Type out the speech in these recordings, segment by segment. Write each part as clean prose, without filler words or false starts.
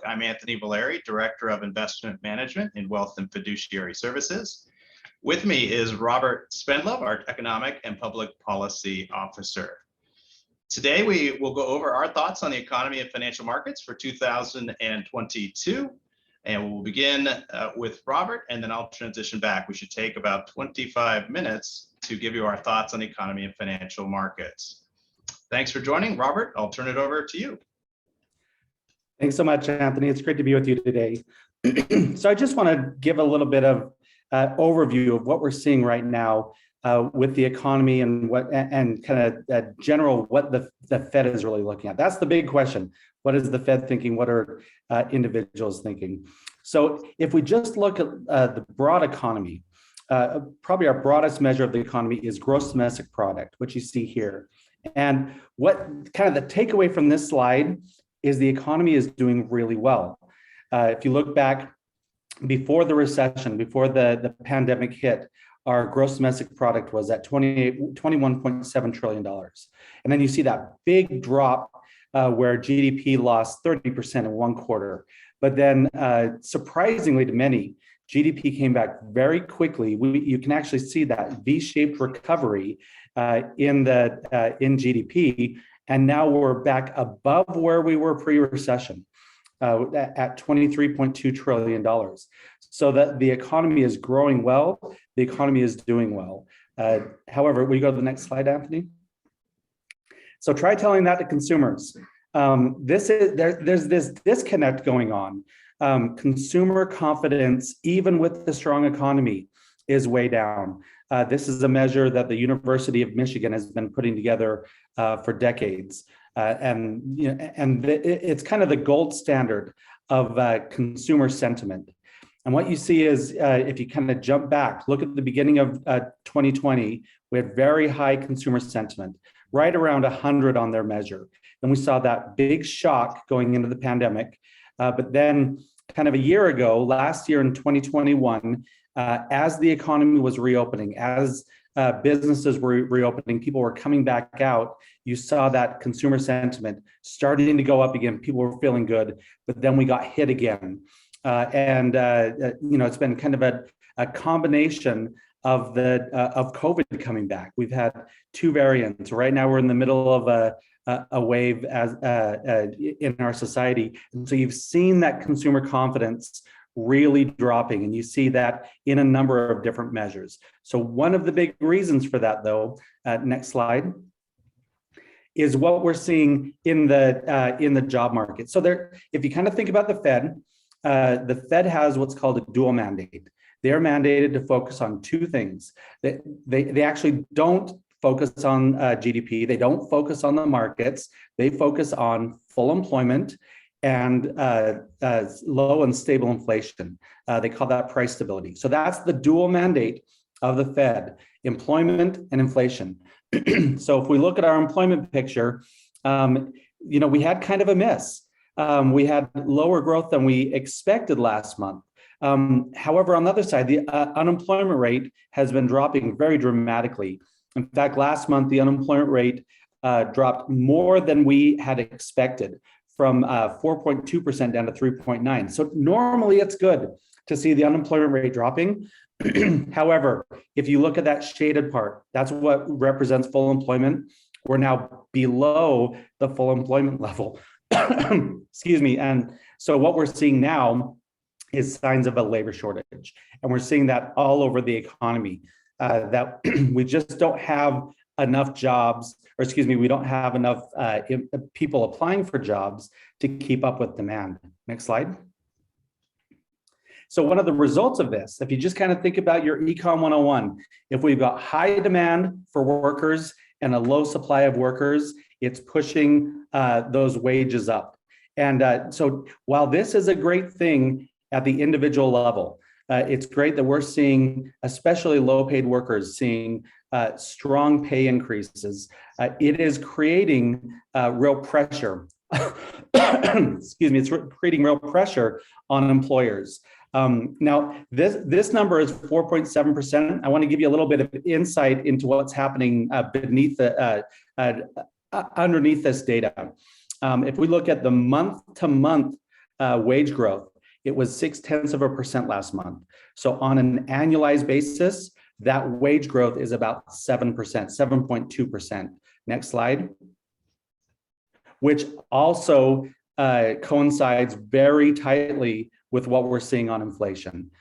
Outlook. I'm Anthony Valeri, Director of Investment Management in Wealth and Fiduciary Services. With me is Robert Spendlove, our Economic and Public Policy Officer. Today, we will go over our thoughts on the economy and financial markets for 2022. And we'll begin with Robert, and then I'll transition back. We should take about 25 minutes to give you our thoughts on the economy and financial markets. Thanks for joining. Robert, I'll turn it over to you. Thanks so much, Anthony. It's great to be with you today. So I just want to give a little bit of overview of what we're seeing right now with the economy and kind of general what the Fed is really looking at. That's the big question. What is the Fed thinking? What are individuals thinking? So if we just look at the broad economy, probably our broadest measure of the economy is gross domestic product, which you see here. And what kind of the takeaway from this slide is the economy is doing really well. If you look back before the recession, before the pandemic hit, our gross domestic product was at $21.7 trillion. And then you see that big drop where GDP lost 30% in one quarter. But then surprisingly to many, GDP came back very quickly. You can actually see that V-shaped recovery in GDP. And now we're back above where we were pre-recession at $23.2 trillion. So that the economy is growing well, the economy is doing well. However, we go to the next slide, Anthony. So try telling that to consumers. There's this disconnect going on. Consumer confidence, even with the strong economy, is way down. This is a measure that the University of Michigan has been putting together for decades. It's kind of the gold standard of consumer sentiment. And what you see is, if you kind of jump back, look at the beginning of 2020, we had very high consumer sentiment, right around 100 on their measure. And we saw that big shock going into the pandemic. But then kind of a year ago, last year in 2021, as the economy was reopening, as businesses were reopening, people were coming back out, you saw that consumer sentiment starting to go up again. People were feeling good, but then we got hit again. It's been kind of a combination of COVID coming back. We've had two variants. Right now, we're in the middle of a wave in our society, and so you've seen that consumer confidence really dropping, and you see that in a number of different measures. So one of the big reasons for that, though, next slide, is what we're seeing in the job market. So there, if you kind of think about the Fed has what's called a dual mandate. They are mandated to focus on two things. They actually don't focus on GDP. They don't focus on the markets. They focus on full employment and low and stable inflation. They call that price stability. So that's the dual mandate of the Fed: employment and inflation. So if we look at our employment picture, we had kind of a miss. We had lower growth than we expected last month. However, on the other side, the unemployment rate has been dropping very dramatically. In fact, last month, the unemployment rate dropped more than we had expected, from 4.2% down to 3.9%. So normally it's good to see the unemployment rate dropping. However, if you look at that shaded part, that's what represents full employment. We're now below the full employment level. Excuse me. And so what we're seeing now is signs of a labor shortage. And we're seeing that all over the economy, that we just don't have enough jobs, we don't have enough people applying for jobs to keep up with demand. Next slide. So one of the results of this, if you just kind of think about your Econ 101, if we've got high demand for workers and a low supply of workers, it's pushing those wages up. And so while this is a great thing at the individual level, it's great that we're seeing, especially low paid workers, seeing strong pay increases. It is creating real pressure. Excuse me, it's creating real pressure on employers. Now, this number is 4.7%. I want to give you a little bit of insight into what's happening beneath underneath this data. If we look at the month-to-month wage growth, it was 0.6% last month. So on an annualized basis, that wage growth is about 7%, 7.2%. Next slide. Which also coincides very tightly with what we're seeing on inflation.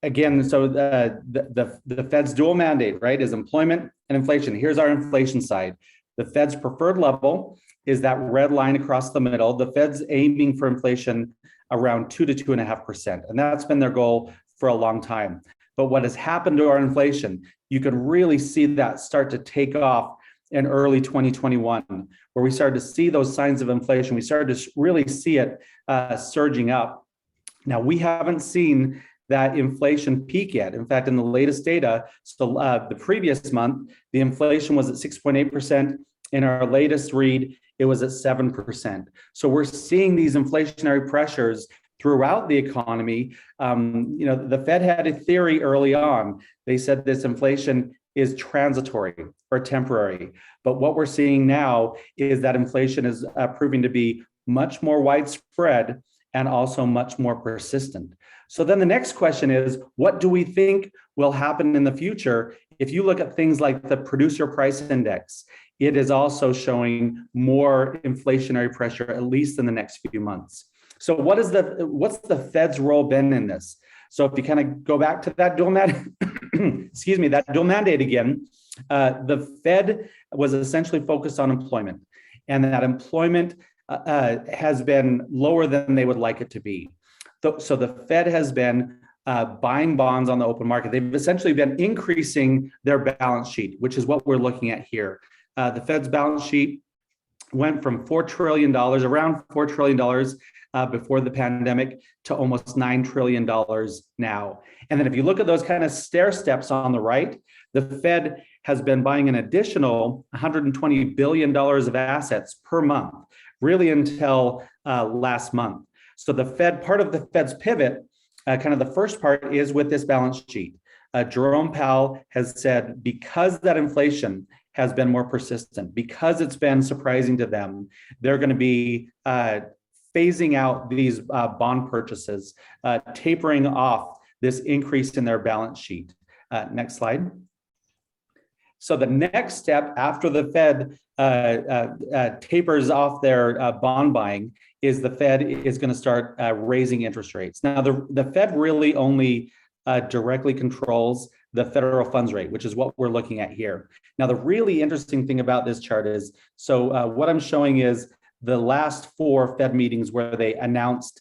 Again, so the Fed's dual mandate, right, is employment and inflation. Here's our inflation side. The Fed's preferred level is that red line across the middle. The Fed's aiming for inflation around 2 to 2.5%, and that's been their goal for a long time. But what has happened to our inflation, you can really see that start to take off in early 2021, where we started to see those signs of inflation. We started to really see it surging up. Now, we haven't seen that inflation peak yet. In fact, in the latest data, so the previous month, the inflation was at 6.8%. In our latest read, it was at 7%. So we're seeing these inflationary pressures throughout the economy. The Fed had a theory early on. They said this inflation is transitory or temporary. But what we're seeing now is that inflation is proving to be much more widespread and also much more persistent. So then the next question is, what do we think will happen in the future? If you look at things like the producer price index, it is also showing more inflationary pressure, at least in the next few months. So what's the Fed's role been in this? So if you kind of go back to that dual mandate, that dual mandate again, the Fed was essentially focused on employment, and that employment has been lower than they would like it to be. So the Fed has been buying bonds on the open market. They've essentially been increasing their balance sheet, which is what we're looking at here. The Fed's balance sheet went from $4 trillion, around $4 trillion before the pandemic, to almost $9 trillion now. And then if you look at those kind of stair steps on the right, the Fed has been buying an additional $120 billion of assets per month, really until last month. So the Fed, part of the Fed's pivot, kind of the first part is with this balance sheet. Jerome Powell has said, because that inflation has been more persistent, because it's been surprising to them, they're going to be phasing out these bond purchases, tapering off this increase in their balance sheet. Next slide. So the next step after the Fed tapers off their bond buying is the Fed is going to start raising interest rates. Now, the Fed really only directly controls the federal funds rate, which is what we're looking at here. Now, the really interesting thing about this chart is, so what I'm showing is the last 4 Fed meetings where they announced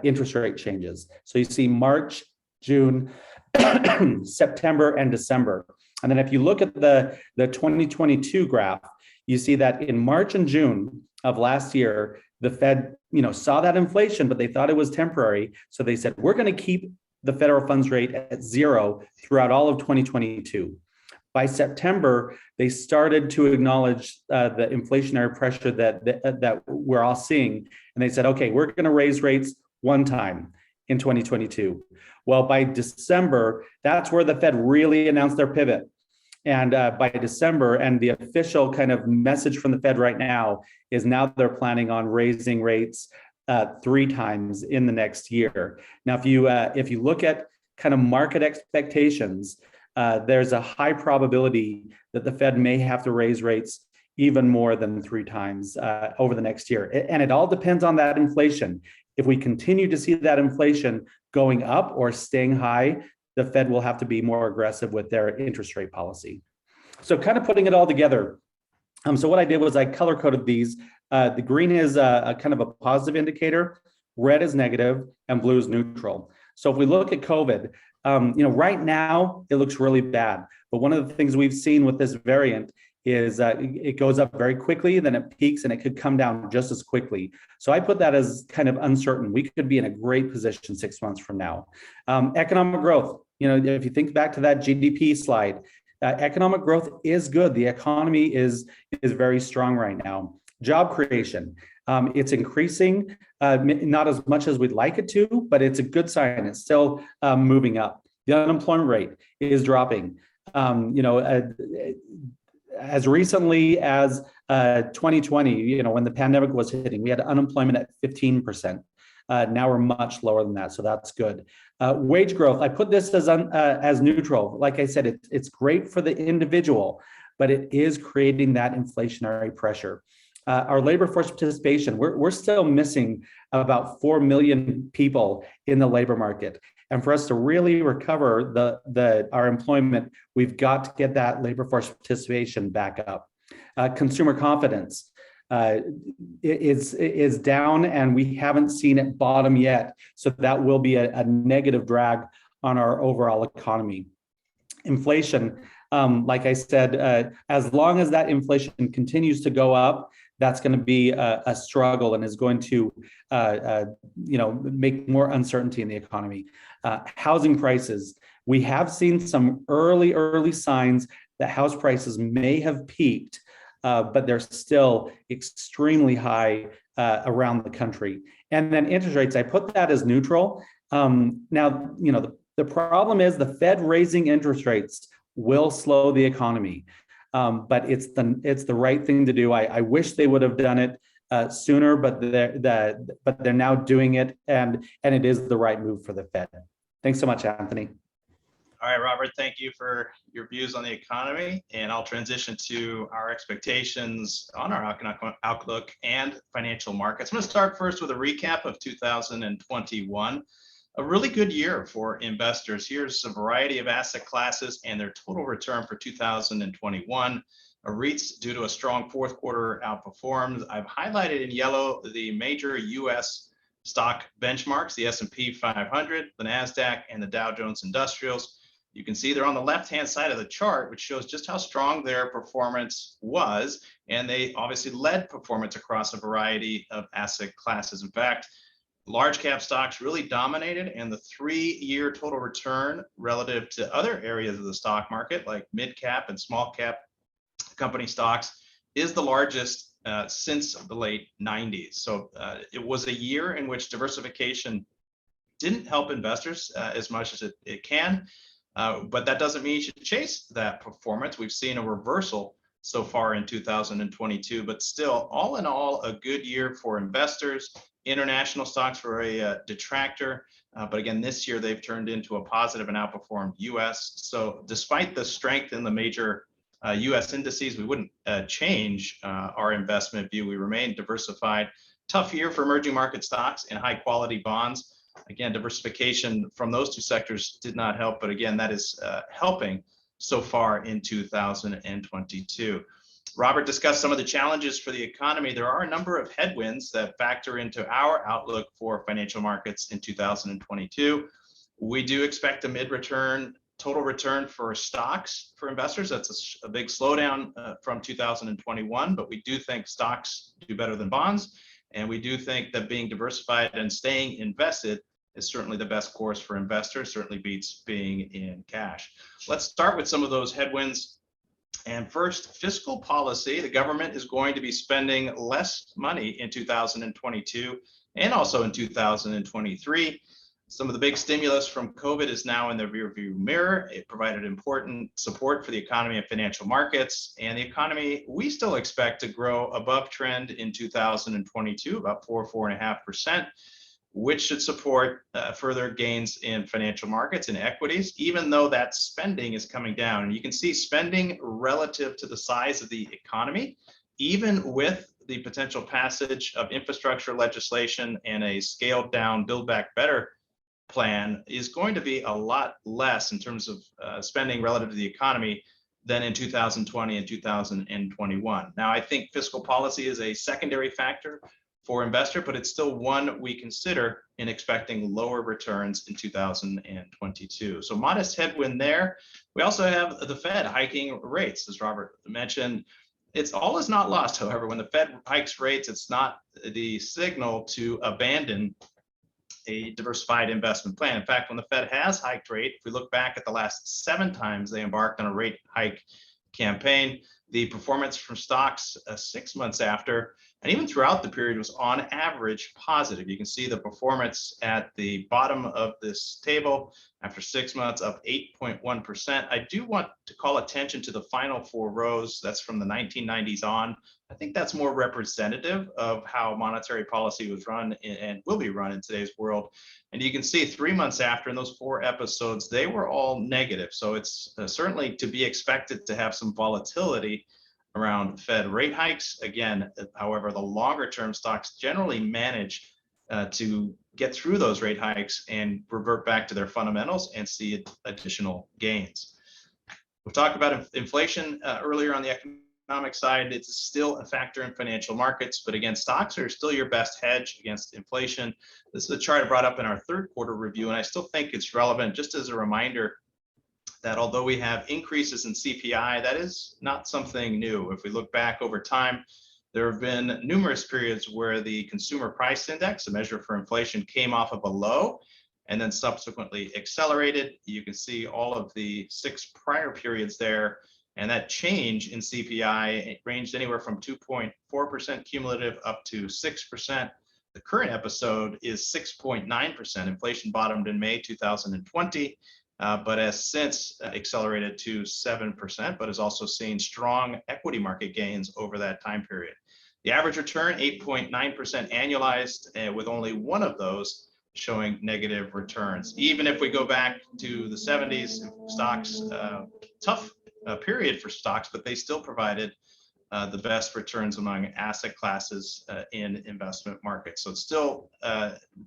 interest rate changes. So you see March, June, September, and December. And then if you look at the 2022 graph, you see that in March and June of last year, the Fed, saw that inflation, but they thought it was temporary. So they said, we're going to keep the federal funds rate at 0 throughout all of 2022. By September, they started to acknowledge the inflationary pressure that we're all seeing. And they said, okay, we're going to raise rates one time in 2022. Well, by December, that's where the Fed really announced their pivot. And by December, and the official kind of message from the Fed right now is now they're planning on raising rates 3 times in the next year. Now, if you look at kind of market expectations, there's a high probability that the Fed may have to raise rates even more than 3 times over the next year. And it all depends on that inflation. If we continue to see that inflation going up or staying high, the Fed will have to be more aggressive with their interest rate policy. So kind of putting it all together. So what I did was I color coded these. The green is a kind of a positive indicator, red is negative, and blue is neutral. So if we look at COVID, right now it looks really bad. But one of the things we've seen with this variant is it goes up very quickly, then it peaks, and it could come down just as quickly. So I put that as kind of uncertain. We could be in a great position 6 months from now. Economic growth, if you think back to that GDP slide, economic growth is good. The economy is very strong right now. Job creation, it's increasing, not as much as we'd like it to, but it's a good sign. It's still moving up. The unemployment rate is dropping. As recently as 2020, when the pandemic was hitting, we had unemployment at 15%. Now we're much lower than that, so that's good. Wage growth, I put this as neutral. Like I said, it's great for the individual, but it is creating that inflationary pressure. Our labor force participation, we're still missing about 4 million people in the labor market. And for us to really recover our employment, we've got to get that labor force participation back up. Consumer confidence is down, and we haven't seen it bottom yet. So that will be a negative drag on our overall economy. Inflation, like I said, as long as that inflation continues to go up, that's going to be a struggle and is going to, make more uncertainty in the economy. Housing prices, we have seen some early signs that house prices may have peaked, but they're still extremely high around the country. And then interest rates, I put that as neutral. Now, the problem is the Fed raising interest rates will slow the economy. But it's the right thing to do. I wish they would have done it sooner, but they're now doing it, and it is the right move for the Fed. Thanks so much, Anthony. All right, Robert, thank you for your views on the economy, and I'll transition to our expectations on our economic outlook and financial markets. I'm going to start first with a recap of 2021. A really good year for investors. Here's a variety of asset classes and their total return for 2021. REITs, due to a strong fourth quarter, outperformed. I've highlighted in yellow the major U.S. stock benchmarks, the S&P 500, the NASDAQ, and the Dow Jones Industrials. You can see they're on the left-hand side of the chart, which shows just how strong their performance was, and they obviously led performance across a variety of asset classes. In fact, large cap stocks really dominated, and the 3-year total return relative to other areas of the stock market, like mid cap and small cap company stocks, is the largest since the late 90s. So it was a year in which diversification didn't help investors as much as it can, but that doesn't mean you should chase that performance. We've seen a reversal so far in 2022, but still, all in all, a good year for investors. International stocks were a detractor, but again, this year they've turned into a positive and outperformed US. So despite the strength in the major US indices, we wouldn't change our investment view. We remain diversified. Tough year for emerging market stocks and high quality bonds. Again, diversification from those two sectors did not help, but again, that is helping so far in 2022. Robert discussed some of the challenges for the economy. There are a number of headwinds that factor into our outlook for financial markets in 2022. We do expect a mid-return total return for stocks for investors. That's a big slowdown from 2021, but we do think stocks do better than bonds. And we do think that being diversified and staying invested is certainly the best course for investors, certainly beats being in cash. Let's start with some of those headwinds. And first, fiscal policy. The government is going to be spending less money in 2022 and also in 2023. Some of the big stimulus from COVID is now in the rearview mirror. It provided important support for the economy and financial markets. And the economy, we still expect to grow above trend in 2022, about 4.5%, which should support further gains in financial markets and equities, even though that spending is coming down. And you can see spending relative to the size of the economy, even with the potential passage of infrastructure legislation and a scaled down Build Back Better plan, is going to be a lot less in terms of spending relative to the economy than in 2020 and 2021. Now, I think fiscal policy is a secondary factor for investor, but it's still one we consider in expecting lower returns in 2022. So modest headwind there. We also have the Fed hiking rates, as Robert mentioned. It's all is not lost, however. When the Fed hikes rates, it's not the signal to abandon a diversified investment plan. In fact, when the Fed has hiked rate, if we look back at the last 7 times they embarked on a rate hike campaign, the performance from stocks 6 months after and even throughout the period was on average positive. You can see the performance at the bottom of this table after 6 months, up 8.1%. I do want to call attention to the final 4 rows. That's from the 1990s on. I think that's more representative of how monetary policy was run and will be run in today's world. And you can see 3 months after, in those 4 episodes, they were all negative. So it's certainly to be expected to have some volatility around Fed rate hikes. Again, however, the longer term stocks generally manage to get through those rate hikes and revert back to their fundamentals and see additional gains. We've talked about inflation earlier on the economic side. It's still a factor in financial markets, but again, stocks are still your best hedge against inflation. This is a chart I brought up in our 3rd quarter review, and I still think it's relevant just as a reminder that although we have increases in CPI, that is not something new. If we look back over time, there have been numerous periods where the consumer price index, a measure for inflation, came off of a low and then subsequently accelerated. You can see all of the 6 prior periods there, and that change in CPI ranged anywhere from 2.4% cumulative up to 6%. The current episode is 6.9%. Inflation bottomed in May 2020. But has since accelerated to 7%, but has also seen strong equity market gains over that time period. The average return, 8.9% annualized, with only one of those showing negative returns. Even if we go back to the 70s, stocks, tough period for stocks, but they still provided the best returns among asset classes in investment markets. So it still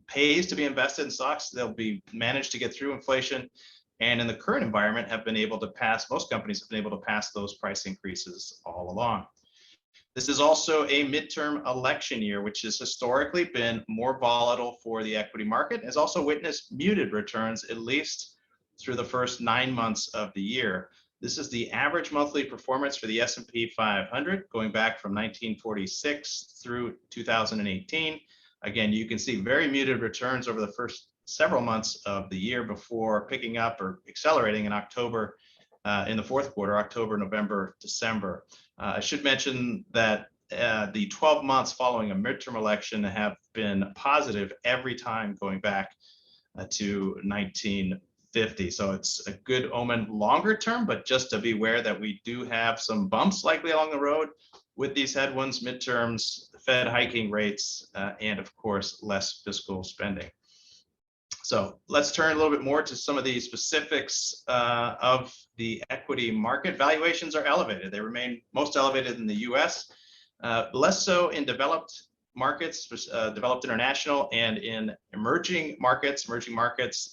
pays to be invested in stocks. They'll be managed to get through inflation. And in the current environment have been able to pass, most companies have been able to pass those price increases all along. This is also a midterm election year, which has historically been more volatile for the equity market, has also witnessed muted returns, at least through the first 9 months of the year. This is the average monthly performance for the S&P 500 going back from 1946 through 2018. Again, you can see very muted returns over the first several months of the year before picking up or accelerating in October, in the 4th quarter, October, November, December. I should mention that the 12 months following a midterm election have been positive every time going back to 1950. So it's a good omen longer term, but just to be aware that we do have some bumps likely along the road with these headwinds, midterms, Fed hiking rates, and of course, less fiscal spending. So let's turn a little bit more to some of the specifics of the equity market. Valuations are elevated. They remain most elevated in the US, less so in developed markets, developed international, and in emerging markets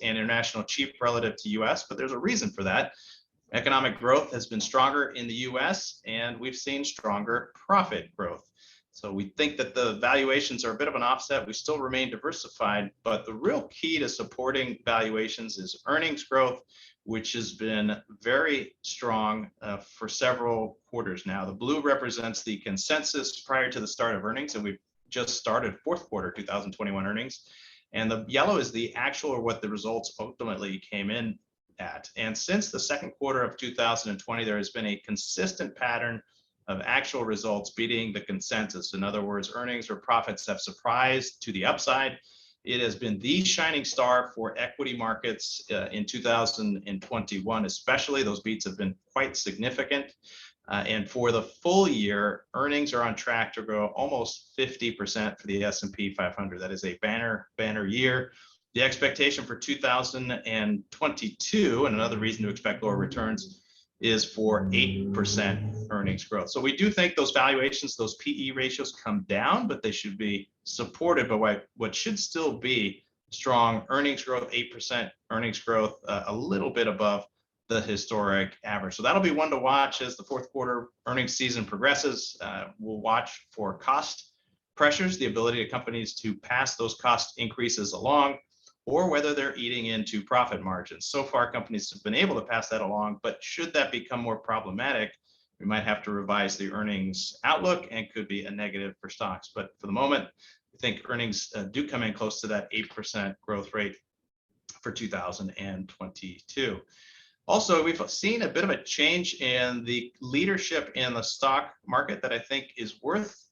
and international cheap relative to US, but there's a reason for that. Economic growth has been stronger in the US, and we've seen stronger profit growth. So we think that the valuations are a bit of an offset. We still remain diversified, but the real key to supporting valuations is earnings growth, which has been very strong for several quarters now. The blue represents the consensus prior to the start of earnings, and we've just started 4th quarter 2021 earnings. And the yellow is the actual, or what the results ultimately came in at. And since the 2nd quarter of 2020, there has been a consistent pattern of actual results beating the consensus. In other words, earnings or profits have surprised to the upside. It has been the shining star for equity markets in 2021, especially. Those beats have been quite significant. And for the full year, earnings are on track to grow almost 50% for the S&P 500. That is a banner year. The expectation for 2022, and another reason to expect lower returns, is for 8% earnings growth. So we do think those valuations, those PE ratios come down, but they should be supported by what should still be strong earnings growth, 8% earnings growth, a little bit above the historic average. So that'll be one to watch as the 4th quarter earnings season progresses. We'll watch for cost pressures, the ability of companies to pass those cost increases along, or whether they're eating into profit margins. So far, companies have been able to pass that along, but should that become more problematic, we might have to revise the earnings outlook and could be a negative for stocks. But for the moment, I think earnings do come in close to that 8% growth rate for 2022. Also, we've seen a bit of a change in the leadership in the stock market that I think is worth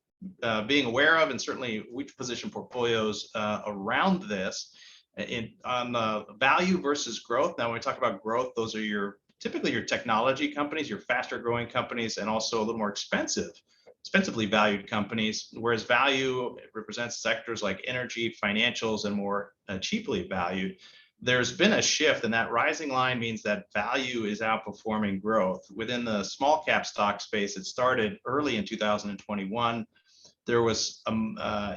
being aware of, and certainly we position portfolios around this. On the value versus growth. Now, when we talk about growth, those are typically your technology companies, your faster growing companies, and also a little more expensively valued companies, whereas value represents sectors like energy, financials, and more cheaply valued. There's been a shift, and that rising line means that value is outperforming growth. Within the small cap stock space, it started early in 2021. There was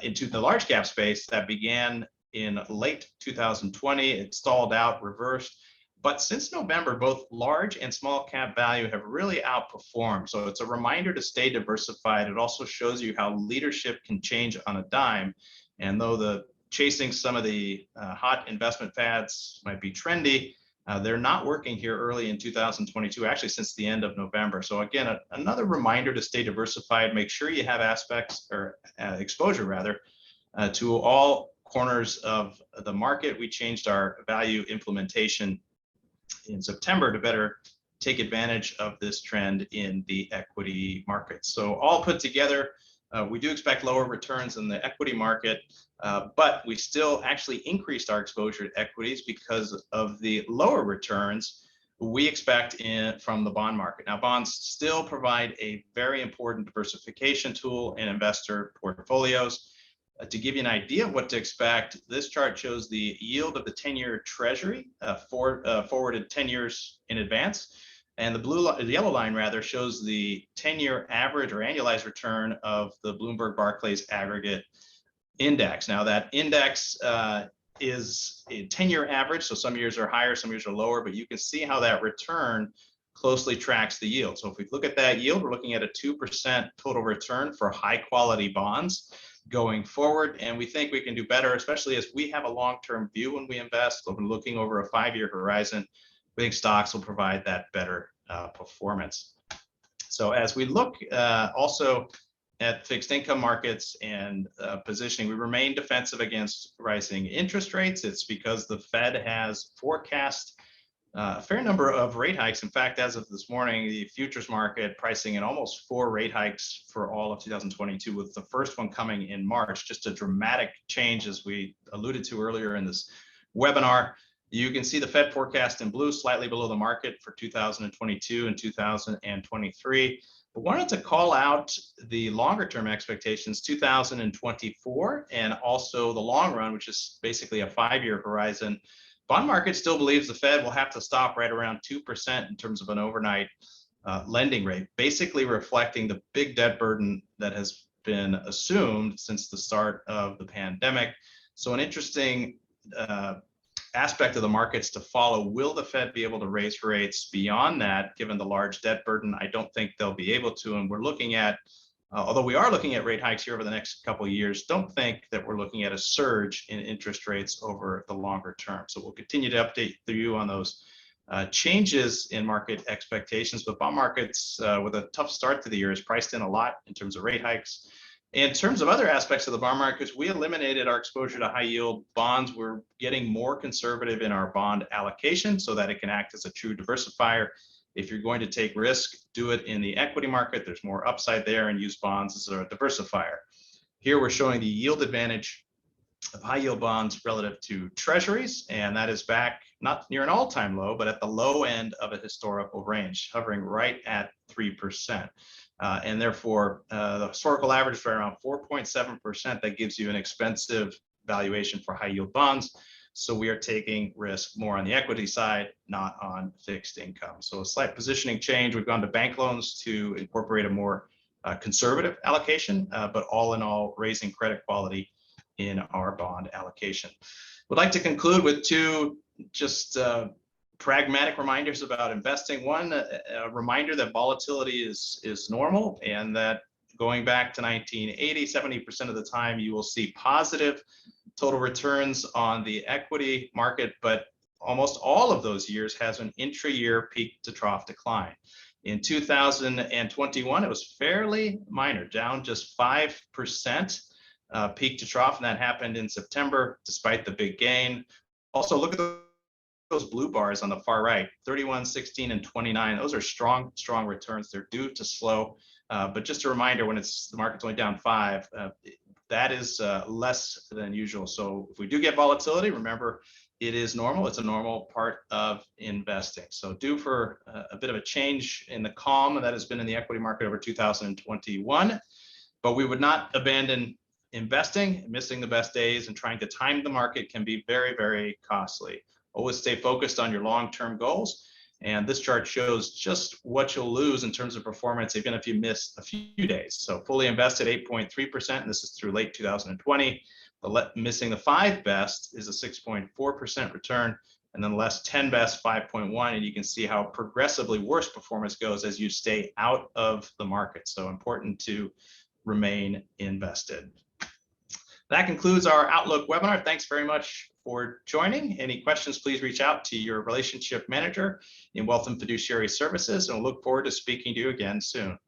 into the large cap space that began in late 2020. It stalled out, reversed. But since November, both large and small cap value have really outperformed. So it's a reminder to stay diversified. It also shows you how leadership can change on a dime. And though chasing some of the hot investment fads might be trendy, they're not working here early in 2022, actually since the end of November. So again, another reminder to stay diversified. Make sure you have aspects or exposure rather to all corners of the market. We changed our value implementation in September to better take advantage of this trend in the equity market. So all put together, we do expect lower returns in the equity market, but we still actually increased our exposure to equities because of the lower returns we expect from the bond market. Now, bonds still provide a very important diversification tool in investor portfolios. To give you an idea of what to expect, this chart shows the yield of the 10-year Treasury forwarded 10 years in advance. And the yellow line rather shows the 10-year average or annualized return of the Bloomberg Barclays Aggregate Index. Now that index is a 10-year average, so some years are higher, some years are lower, but you can see how that return closely tracks the yield. So if we look at that yield, we're looking at a 2% total return for high quality bonds going forward. And we think we can do better, especially as we have a long-term view when we invest. We're looking over a 5-year horizon. We think stocks will provide that better performance. So as we look also at fixed income markets and positioning, we remain defensive against rising interest rates. It's because the Fed has forecast a fair number of rate hikes. In fact, as of this morning, the futures market pricing in almost 4 rate hikes for all of 2022, with the first one coming in March. Just a dramatic change, as we alluded to earlier in this webinar. You can see the Fed forecast in blue, slightly below the market for 2022 and 2023. But wanted to call out the longer term expectations, 2024, and also the long run, which is basically a 5-year horizon. Bond market still believes the Fed will have to stop right around 2% in terms of an overnight lending rate, basically reflecting the big debt burden that has been assumed since the start of the pandemic. So an interesting aspect of the markets to follow. Will the Fed be able to raise rates beyond that, given the large debt burden? I don't think they'll be able to. And we're looking at, although we are looking at rate hikes here over the next couple of years, don't think that we're looking at a surge in interest rates over the longer term. So we'll continue to update you on those changes in market expectations. But bond markets, with a tough start to the year, is priced in a lot in terms of rate hikes. In terms of other aspects of the bond markets, we eliminated our exposure to high yield bonds. We're getting more conservative in our bond allocation so that it can act as a true diversifier. If you're going to take risk, do it in the equity market. There's more upside there, and use bonds as a diversifier. Here we're showing the yield advantage of high yield bonds relative to treasuries, and that is back not near an all-time low, but at the low end of a historical range, hovering right at 3%. And therefore, the historical average is right around 4.7%. That gives you an expensive valuation for high yield bonds. So we are taking risk more on the equity side, not on fixed income. So a slight positioning change. We've gone to bank loans to incorporate a more conservative allocation, but all in all, raising credit quality in our bond allocation. Would like to conclude with two just pragmatic reminders about investing. One, a reminder that volatility is normal, and that going back to 1980, 70% of the time you will see positive total returns on the equity market, but almost all of those years has an intra-year peak to trough decline. In 2021, it was fairly minor, down just 5% peak to trough, and that happened in September, despite the big gain. Also, look at those blue bars on the far right, 31, 16, and 29. Those are strong returns. They're due to slow But just a reminder, when the market's only down 5, that is less than usual. So if we do get volatility, remember, it is normal. It's a normal part of investing. So due for a bit of a change in the calm that has been in the equity market over 2021, but we would not abandon investing. Missing the best days and trying to time the market can be very, very costly. Always stay focused on your long-term goals. And this chart shows just what you'll lose in terms of performance, even if you miss a few days. So fully invested 8.3%, and this is through late 2020. Missing the 5 best is a 6.4% return, and then the last 10 best 5.1. And you can see how progressively worse performance goes as you stay out of the market. So important to remain invested. That concludes our Outlook webinar. Thanks very much for joining. Any questions, please reach out to your relationship manager in Wealth and Fiduciary Services, and we'll look forward to speaking to you again soon.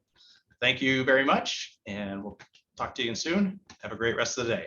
Thank you very much, and we'll talk to you again soon. Have a great rest of the day.